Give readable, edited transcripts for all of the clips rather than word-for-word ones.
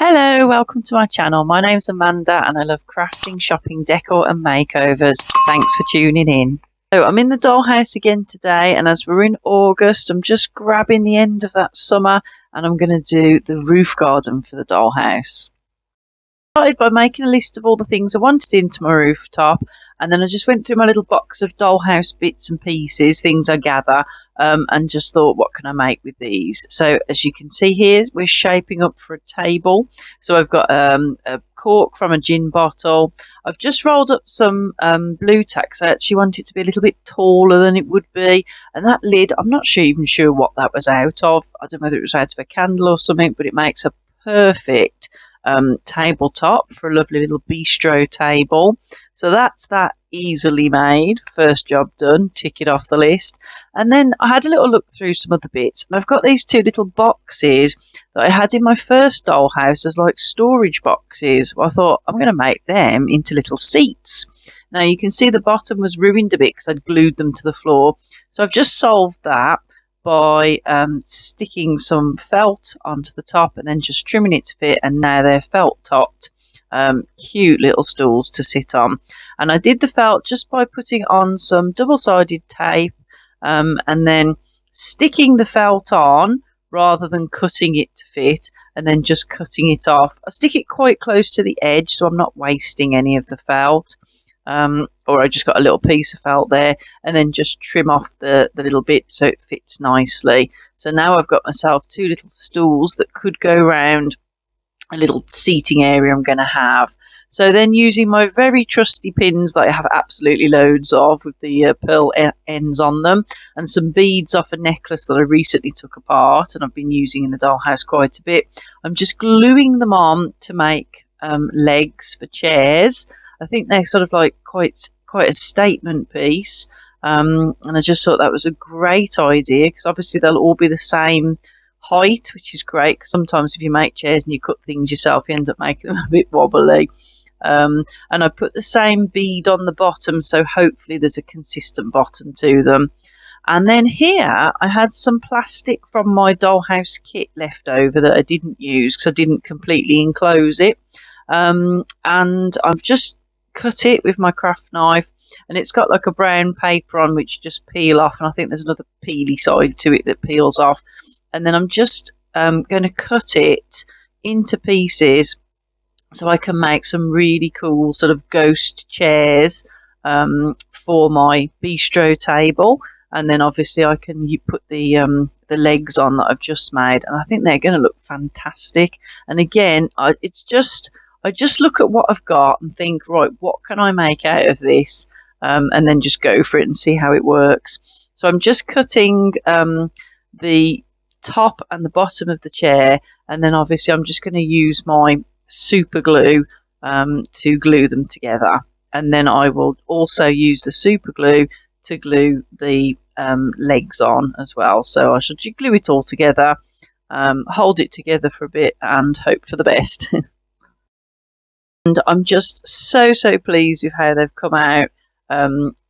Hello, welcome to my channel. My name's Amanda and I love crafting, shopping, decor and makeovers. Thanks for tuning in. So I'm in the dollhouse again today, and as we're in August, I'm just grabbing the end of that summer and I'm going to do the roof garden for the dollhouse. Started by making a list of all the things I wanted into my rooftop, and then I just went through my little box of dollhouse bits and pieces, things I gather, and just thought, what can I make with these? So as you can see here, we're shaping up for a table. So I've got a cork from a gin bottle. I've just rolled up some blue tack. I actually want it to be a little bit taller than it would be, and that lid, I'm not even sure what that was out of. I don't know whether it was out of a candle or something, but it makes a perfect tabletop for a lovely little bistro table. So that's that easily made. First job done, tick it off the list. And then I had a little look through some other bits, and I've got these two little boxes that I had in my first dollhouse as like storage boxes. I thought I'm going to make them into little seats. Now you can see the bottom was ruined a bit because I'd glued them to the floor, so I've just solved that by sticking some felt onto the top and then just trimming it to fit, and now they're felt topped, cute little stools to sit on. And I did the felt just by putting on some double-sided tape and then sticking the felt on rather than cutting it to fit and then just cutting it off. I stick it quite close to the edge so I'm not wasting any of the felt. Or I just got a little piece of felt there and then just trim off the little bit so it fits nicely. So now I've got myself two little stools that could go around a little seating area I'm going to have. So then using my very trusty pins that I have absolutely loads of with the pearl ends on them, and some beads off a necklace that I recently took apart and I've been using in the dollhouse quite a bit, I'm just gluing them on to make legs for chairs. I think they're sort of like quite a statement piece, and I just thought that was a great idea because obviously they'll all be the same height, which is great. Sometimes if you make chairs and you cut things yourself, you end up making them a bit wobbly. And I put the same bead on the bottom, so hopefully there's a consistent bottom to them. And then here I had some plastic from my dollhouse kit left over that I didn't use because I didn't completely enclose it. And I've just cut it with my craft knife, and it's got like a brown paper on which just peel off, and I think there's another peely side to it that peels off. And then I'm just going to cut it into pieces so I can make some really cool sort of ghost chairs for my bistro table. And then obviously I can put the legs on that I've just made, and I think they're going to look fantastic. And again, I just look at what I've got and think, right, what can I make out of this? And then just go for it and see how it works. So I'm just cutting the top and the bottom of the chair, and then obviously I'm just going to use my super glue to glue them together. And then I will also use the super glue to glue the legs on as well. So I should glue it all together, hold it together for a bit and hope for the best. And I'm just so pleased with how they've come out.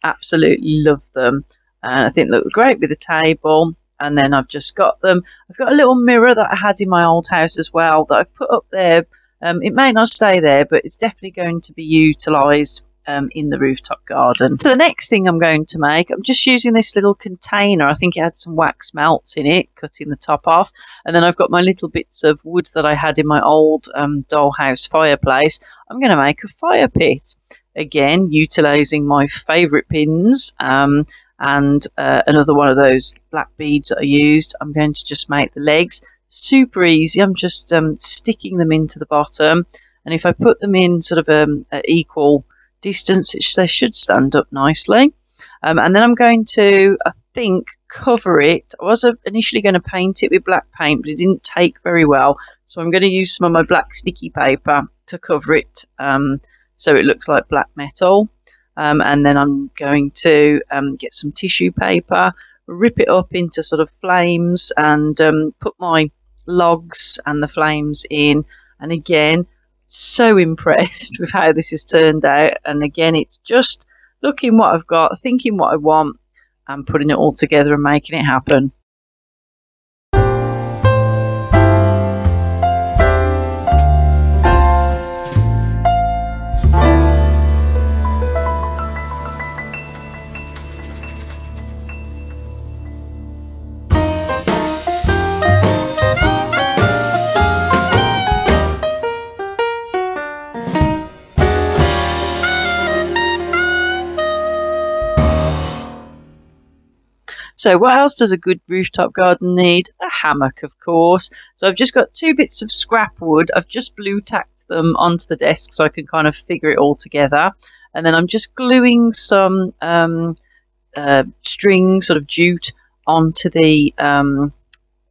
Absolutely love them, and I think they look great with the table. And then I've just got them. I've got a little mirror that I had in my old house as well that I've put up there. It may not stay there, but it's definitely going to be utilised in the rooftop garden. So the next thing I'm going to make, I'm just using this little container. I think it had some wax melts in it, cutting the top off. And then I've got my little bits of wood that I had in my old dollhouse fireplace. I'm going to make a fire pit. Again, utilising my favourite pins. And another one of those black beads that I used. I'm going to just make the legs super easy. I'm just sticking them into the bottom, and if I put them in sort of at equal distance, they should stand up nicely. And then I'm going to, I think, cover it. I was initially going to paint it with black paint, but it didn't take very well, so I'm going to use some of my black sticky paper to cover it so it looks like black metal. And then I'm going to get some tissue paper, rip it up into sort of flames, and put my logs and the flames in. And again, so impressed with how this has turned out. And again, it's just looking what I've got, thinking what I want, and putting it all together and making it happen. So what else does a good rooftop garden need? A hammock, of course. So I've just got 2 bits of scrap wood. I've just blue tacked them onto the desk so I can kind of figure it all together. And then I'm just gluing some string, sort of jute, onto the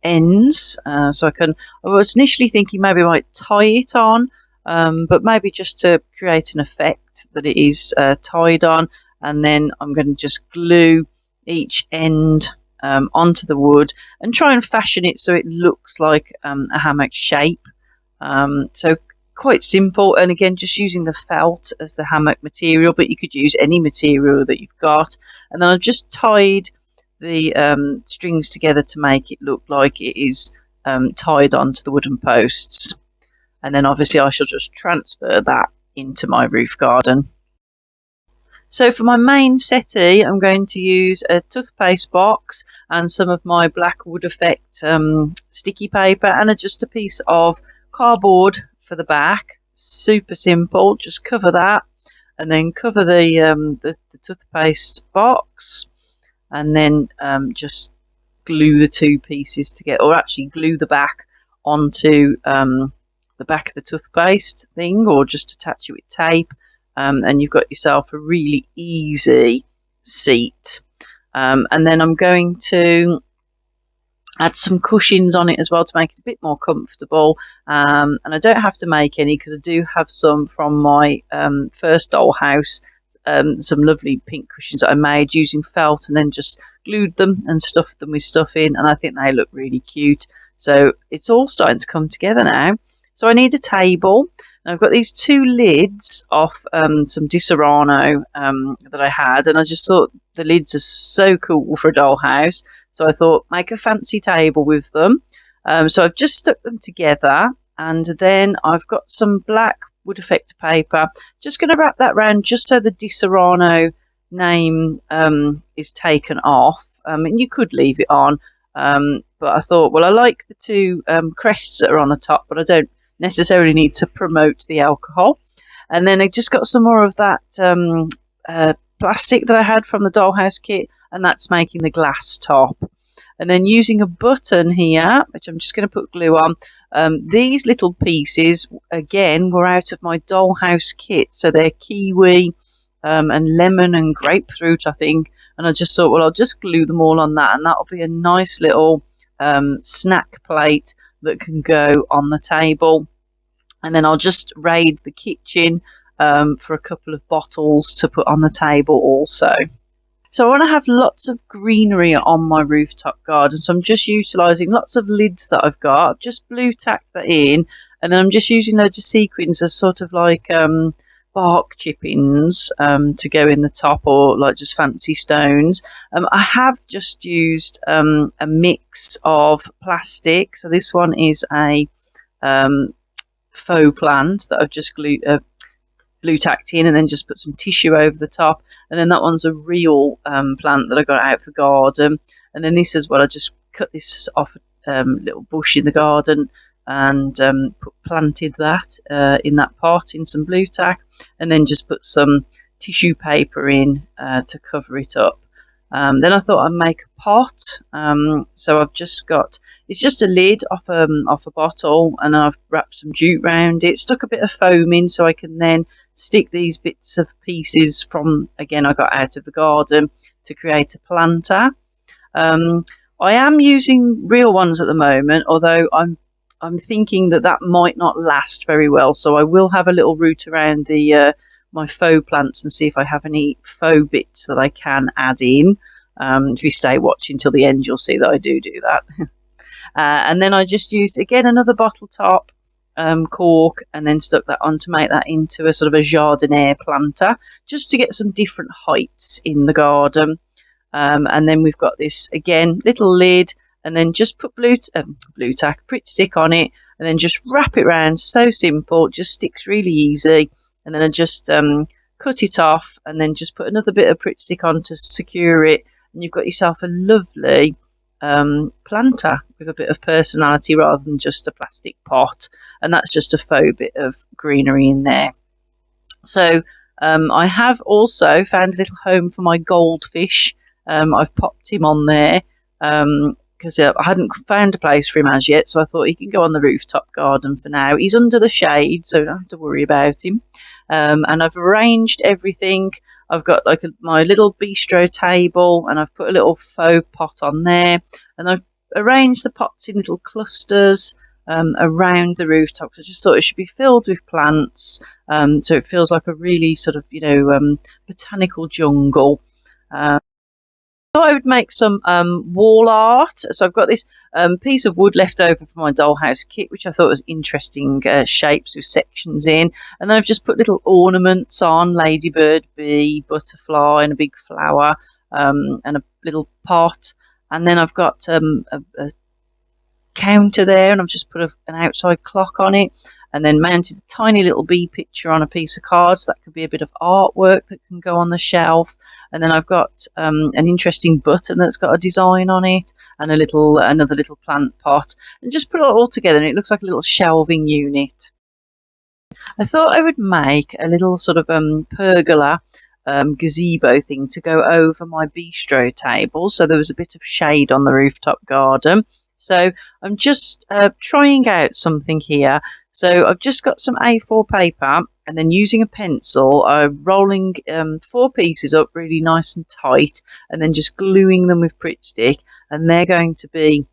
ends. So I was initially thinking maybe I might tie it on, but maybe just to create an effect that it is tied on. And then I'm going to just glue each end onto the wood and try and fashion it so it looks like a hammock shape. So quite simple, and again just using the felt as the hammock material, but you could use any material that you've got. And then I've just tied the strings together to make it look like it is tied onto the wooden posts. And then obviously I shall just transfer that into my roof garden. So for my main settee, I'm going to use a toothpaste box and some of my black wood effect sticky paper, and just a piece of cardboard for the back. Super simple. Just cover that, and then cover the toothpaste box, and then just glue the 2 pieces together, or actually glue the back onto the back of the toothpaste thing, or just attach it with tape. And you've got yourself a really easy seat. And then I'm going to add some cushions on it as well to make it a bit more comfortable. And I don't have to make any because I do have some from my first Dollhouse, some lovely pink cushions that I made using felt and then just glued them and stuffed them with stuff in, and I think they look really cute. So it's all starting to come together now. So I need a table. I've got these 2 lids off some Di Serrano that I had, and I just thought the lids are so cool for a dollhouse. So I thought, make a fancy table with them. So I've just stuck them together, and then I've got some black wood effect paper. Just going to wrap that around just so the Di Serrano name is taken off. And you could leave it on, but I thought, well, I like the 2 crests that are on the top, but I don't necessarily need to promote the alcohol. And then I just got some more of that plastic that I had from the Dollhouse kit, and that's making the glass top. And then using a button here, which I'm just going to put glue on, these little pieces again were out of my Dollhouse kit, so they're kiwi and lemon and grapefruit, I think. And I just thought, well, I'll just glue them all on that, and that'll be a nice little snack plate that can go on the table. And then I'll just raid the kitchen for a couple of bottles to put on the table also. So I want to have lots of greenery on my rooftop garden, so I'm just utilising lots of lids that I've got. I've just blue tacked that in, and then I'm just using loads of sequins as sort of like bark chippings to go in the top, or like just fancy stones. I have just used a mix of plastic. So this one is a faux plant that I've just blue tacked in, and then just put some tissue over the top. And then that one's a real plant that I got out of the garden. And then this is what I just cut this off a little bush in the garden, and planted that in that pot in some blue tack, and then just put some tissue paper in to cover it up. Then I thought I'd make a pot. So I've just got, it's just a lid off a bottle, and then I've wrapped some jute round it, stuck a bit of foam in so I can then stick these bits of pieces from, again, I got out of the garden to create a planter. I am using real ones at the moment, although I'm thinking that might not last very well, so I will have a little route around the my faux plants and see if I have any faux bits that I can add in. If you stay watching till the end, you'll see that I do that. And then I just used, again, another bottle top cork, and then stuck that on to make that into a sort of a jardiniere planter, just to get some different heights in the garden. And then we've got this, again, little lid, and then just put blue tack, Pritt stick on it, and then just wrap it around. So simple, just sticks really easy. And then I just cut it off, and then just put another bit of Pritt stick on to secure it, and you've got yourself a lovely planter with a bit of personality rather than just a plastic pot. And that's just a faux bit of greenery in there. So I have also found a little home for my goldfish I've popped him on there because I hadn't found a place for him as yet, so I thought he can go on the rooftop garden for now. He's under the shade, so I don't have to worry about him. And I've arranged everything. I've got like my little bistro table, and I've put a little faux pot on there, and I've arranged the pots in little clusters around the rooftop. I just thought it should be filled with plants, so it feels like a really sort of botanical jungle. I thought I would make some wall art. So I've got this piece of wood left over from my dollhouse kit, which I thought was interesting shapes with sections in. And then I've just put little ornaments on, ladybird, bee, butterfly, and a big flower, and a little pot. And then I've got a counter there, and I've just put an outside clock on it, and then mounted a tiny little bee picture on a piece of cards. That could be a bit of artwork that can go on the shelf. And then I've got an interesting button that's got a design on it, and another little plant pot, and just put it all together, and it looks like a little shelving unit. I thought I would make a little sort of pergola gazebo thing to go over my bistro table, so there was a bit of shade on the rooftop garden. So I'm just trying out something here. So I've just got some A4 paper, and then using a pencil, I'm rolling 4 pieces up really nice and tight, and then just gluing them with Pritt stick, and they're going to be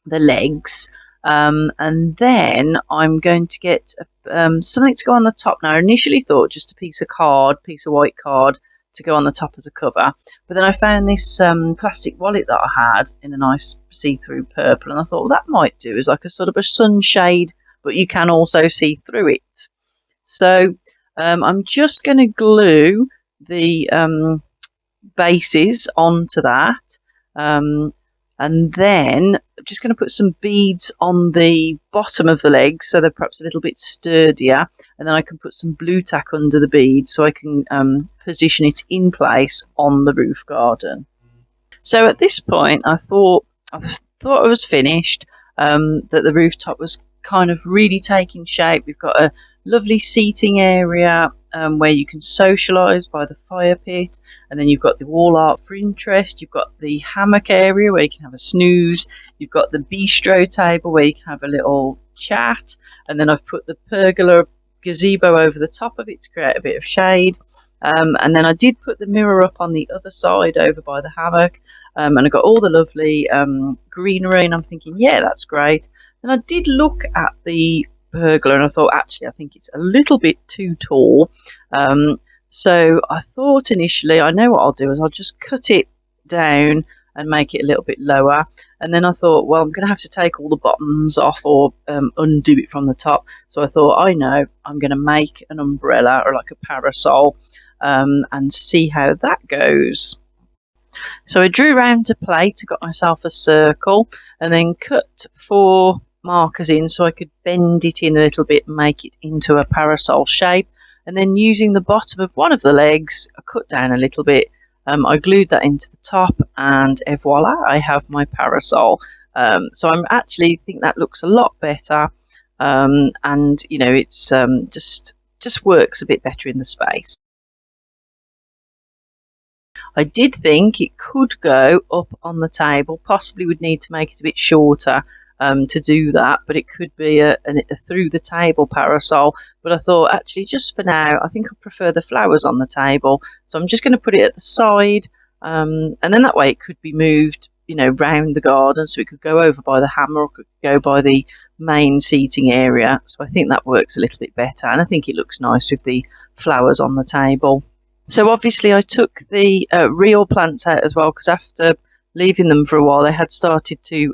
the legs. And then I'm going to get something to go on the top. Now, I initially thought just a piece of white card to go on the top as a cover, but then I found this plastic wallet that I had in a nice see-through purple, and I thought, well, that might do as like a sort of a sunshade, but you can also see through it. So I'm just going to glue the bases onto that, and then I'm just going to put some beads on the bottom of the legs, so they're perhaps a little bit sturdier, and then I can put some blue tack under the beads so I can position it in place on the roof garden. So at this point I thought I was finished, that the rooftop was kind of really taking shape. We've got a lovely seating area where you can socialise by the fire pit, and then you've got the wall art for interest, you've got the hammock area where you can have a snooze, you've got the bistro table where you can have a little chat, and then I've put the pergola gazebo over the top of it to create a bit of shade. And then I did put the mirror up on the other side over by the hammock, and I got all the lovely greenery, and I'm thinking, yeah, that's great. And I did look at the pergola, and I thought, actually, I think it's a little bit too tall. So I thought initially, I know what I'll do is I'll just cut it down and make it a little bit lower. And then I thought, well, I'm going to have to take all the bottoms off or undo it from the top. So I thought, I know, I'm going to make an umbrella or like a parasol, and see how that goes. So I drew round a plate, got myself a circle, and then cut 4 markers in so I could bend it in a little bit and make it into a parasol shape. And then using the bottom of one of the legs, I cut down a little bit. I glued that into the top, and voila, I have my parasol. So I'm actually think that looks a lot better, and it's just works a bit better in the space. I did think it could go up on the table, possibly would need to make it a bit shorter to do that, but it could be a through the table parasol. But I thought, actually, just for now, I think I prefer the flowers on the table, so I'm just going to put it at the side, and then that way it could be moved round the garden, so it could go over by the hammer or could go by the main seating area. So I think that works a little bit better, and I think it looks nice with the flowers on the table. So obviously I took the real plants out as well, because after leaving them for a while they had started to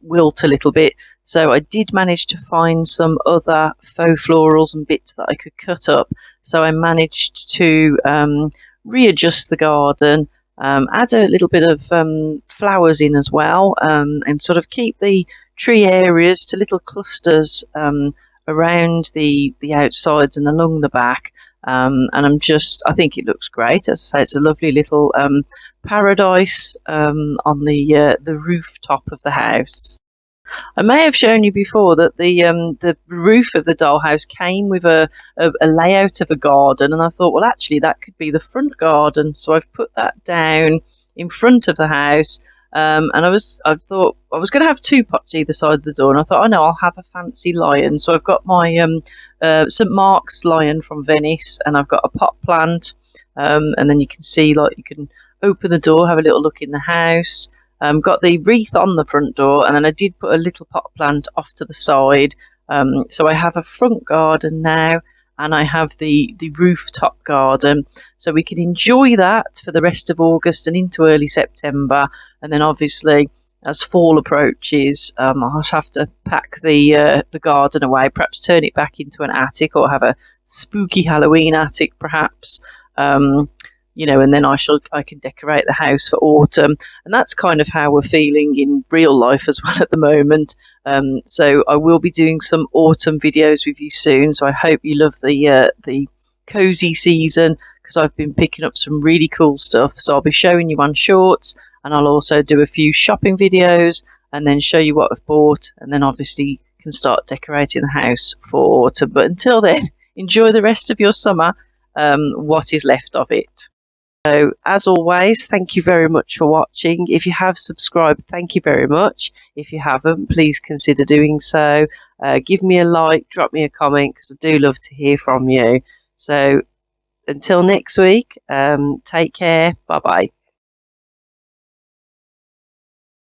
wilt a little bit. So I did manage to find some other faux florals and bits that I could cut up. So I managed to readjust the garden, add a little bit of flowers in as well, and sort of keep the tree areas to little clusters around the outsides and along the back. And I think it looks great. As I say, it's a lovely little paradise on the rooftop of the house. I may have shown you before that the roof of the dollhouse came with a layout of a garden, and I thought, well, actually, that could be the front garden. So I've put that down in front of the house. And I thought I was going to have two pots either side of the door, and I thought, oh no, I'll have a fancy lion. So I've got my St Mark's lion from Venice, and I've got a pot plant. And then you can see, like, you can open the door, have a little look in the house. Got the wreath on the front door, and then I did put a little pot plant off to the side. So I have a front garden now, and I have the rooftop garden. So we can enjoy that for the rest of August and into early September. And then obviously, as fall approaches, I'll have to pack the garden away, perhaps turn it back into an attic, or have a spooky Halloween attic, perhaps. And then I can decorate the house for autumn, and that's kind of how we're feeling in real life as well at the moment. So I will be doing some autumn videos with you soon. So I hope you love the cozy season, because I've been picking up some really cool stuff. So I'll be showing you on shorts, and I'll also do a few shopping videos, and then show you what I've bought, and then obviously can start decorating the house for autumn. But until then, enjoy the rest of your summer, what is left of it. So, as always, thank you very much for watching. If you have subscribed, thank you very much. If you haven't, please consider doing so. Give me a like, drop me a comment, because I do love to hear from you. So, until next week, take care. Bye-bye.